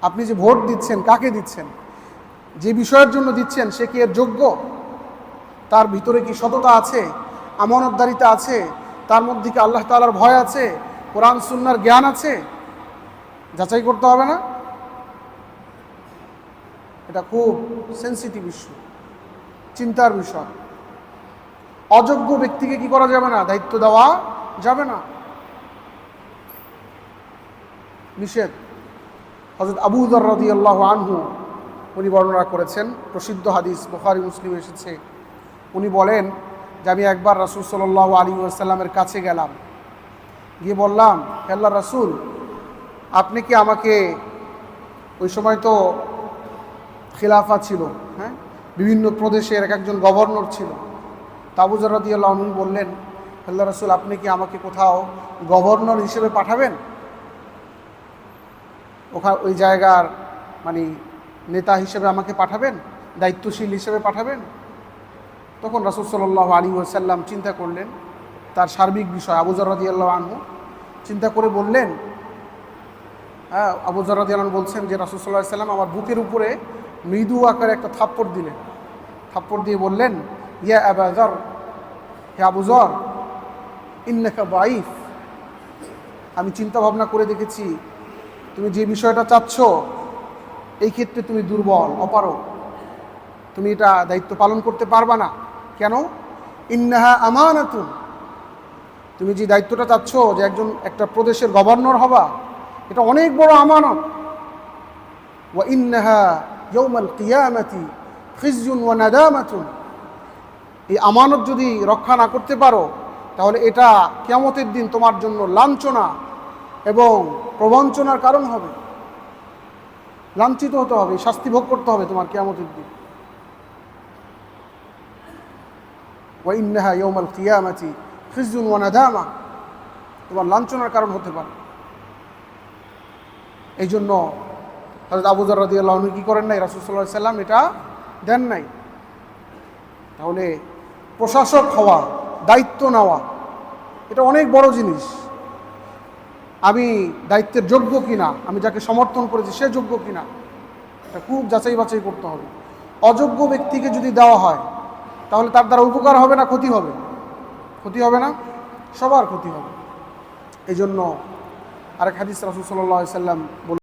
আপনি যে ভোট দিচ্ছেন, কাকে দিচ্ছেন, যে বিষয়ের জন্য দিচ্ছেন, সে কি এর যোগ্য? তার ভিতরে কি সততা আছে, আমানতদারিতা আছে, তার মধ্যে কি আল্লাহ তাআলার ভয় আছে, কোরআন সুন্নাহর জ্ঞান আছে? যাচাই করতে হবে না? এটা খুব সেন্সিটিভ ইস্যু, চিন্তার বিষয়। অযোগ্য ব্যক্তিকে কি করা যাবে না? দায়িত্ব দেওয়া যাবে না, নিষেধ। হযরত আবু যর রাদিয়াল্লাহু আনহু উনি বর্ণনা করেছেন, প্রসিদ্ধ হাদিস, বুখারী মুসলিমে এসেছে। উনি বলেন যে আমি একবার রাসূল সাল্লাল্লাহু আলাইহি ওয়াসাল্লামের কাছে গেলাম, গিয়ে বললাম, হে আল্লাহর রাসূল, আপনি কি আমাকে, ওই সময় তো খিলাফা ছিল, হ্যাঁ, বিভিন্ন প্রদেশের এক একজন গভর্নর ছিল। তা আবু যর রাদিয়াল্লাহু আনহু বললেন, হে আল্লাহর রাসূল, আপনি কি আমাকে কোথাও গভর্নর হিসেবে পাঠাবেন? ওই জায়গার মানে নেতা হিসেবে আমাকে পাঠাবেন, দায়িত্বশীল হিসেবে পাঠাবেন? তখন রাসূল সাল্লাল্লাহু আলাইহি ওয়াসাল্লাম চিন্তা করলেন তার সার্বিক বিষয়। আবু যর রাদিয়াল্লাহু আনহু চিন্তা করে বললেন, হ্যাঁ, আবু যর রাদিয়াল্লাহু আনহু বলছেন যে রাসূল সাল্লাল্লাহু আলাইহি ওয়াসাল্লাম আমার বুকের উপরে মৃদু আকারে একটা থাপ্পড় দিলেন। থাপ্পড় দিয়ে বললেন, ইয়া আবা যর, হে আবু যর, ইন্নাকা দাঈফ, আমি চিন্তা ভাবনা করে দেখেছি, তুমি যে বিষয়টা চাচ্ছ এই ক্ষেত্রে তুমি দুর্বল, অপারগ, তুমি এটা দায়িত্ব পালন করতে পারবা না। কেন? ইন্নাহা আমানাতুন, তুমি যে দায়িত্বটা চাচ্ছ যে একটা প্রদেশের গভর্নর হবা, এটা অনেক বড় আমানত। ওয়া ইন্নাহা ইয়াউমাল কিয়ামাতি খিজয়ুন ওয়া নাদামাতুন, এই আমানত যদি রক্ষা না করতে পারো তাহলে এটা কিয়ামতের দিন তোমার জন্য লাঞ্ছনা এবং প্রবঞ্চনার কারণ হবে, লাঞ্ছিত হতে হবে, শাস্তি ভোগ করতে হবে তোমার কিয়ামতের দিন। ওয়া ইন্নাহা ইয়াউমাল কিয়ামাতি খিজয়ুন ওয়া নাদামা, তোমার লাঞ্ছনার কারণ হতে পারে। এই জন্য হযরত আবু যর রাদিয়াল্লাহু আনহু কি করেন নাই? রাসূল সাল্লাল্লাহু আলাইহি সাল্লাম এটা দেন নাই। তাহলে প্রশাসক হওয়া, দায়িত্ব নেওয়া, এটা অনেক বড় জিনিস। আমি দায়িত্বের যোগ্য কিনা, আমি যাকে সমর্থন করেছি সে যোগ্য কিনা, এটা খুব যাচাই বাছাই করতে হবে। অযোগ্য ব্যক্তিকে যদি দেওয়া হয় তাহলে তার দ্বারা উপকার হবে না ক্ষতি হবে? ক্ষতি হবে না? সবার ক্ষতি হবে। এই জন্য আরেক হাদিস রাসূল সাল্লাল্লাহু আলাইহি সাল্লাম